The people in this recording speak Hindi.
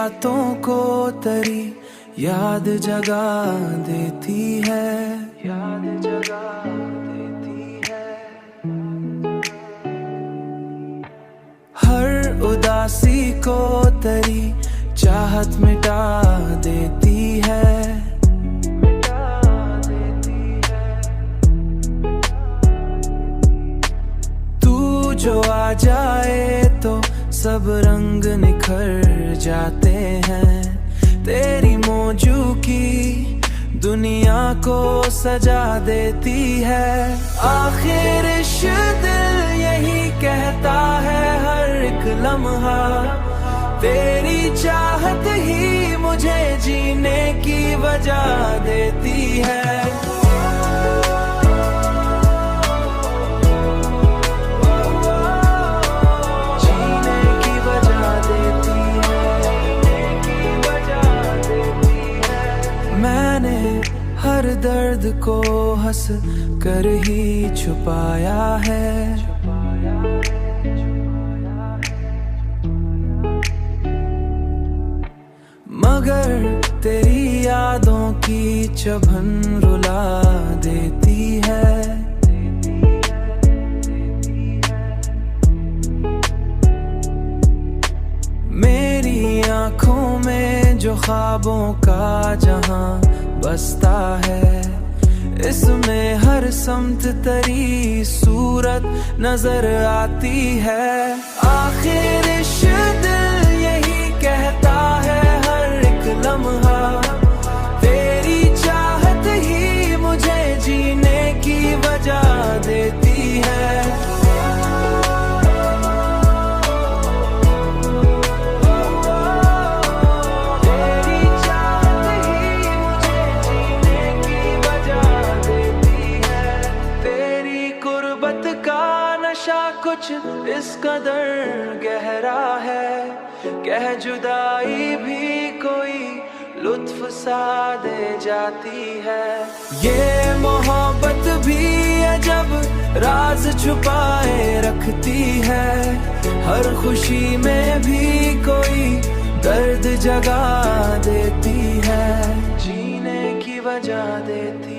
रातों को तेरी याद जगा देती है, याद जगा देती है। हर उदासी को तेरी चाहत मिटा देती है, मिटा देती है। तू जो आ जाए तो सब रंग निखर जाते हैं। तेरी मौजूदगी दुनिया को सजा देती है। आखिर इश्क दिल यही कहता है हर एक लम्हा, तेरी चाहत ही मुझे जीने की वजह देती है। हर दर्द को हंस कर ही छुपाया है, मगर तेरी यादों की चुभन रुला देती है। मेरी आँखों में जो ख्वाबों का जहां बसता है, इसमें हर समत तेरी सूरत नजर आती है। आखिर इश्क दिल यही कहता है हर एक लम्हा, तेरी चाहत ही मुझे जीने की वजह देती है। कुछ इस कदर गहरा है, कह जुदाई भी कोई लुत्फ सा दे जाती है। ये मोहब्बत भी अजब राज छुपाए रखती है, हर खुशी में भी कोई दर्द जगा देती है, जीने की वजह देती है।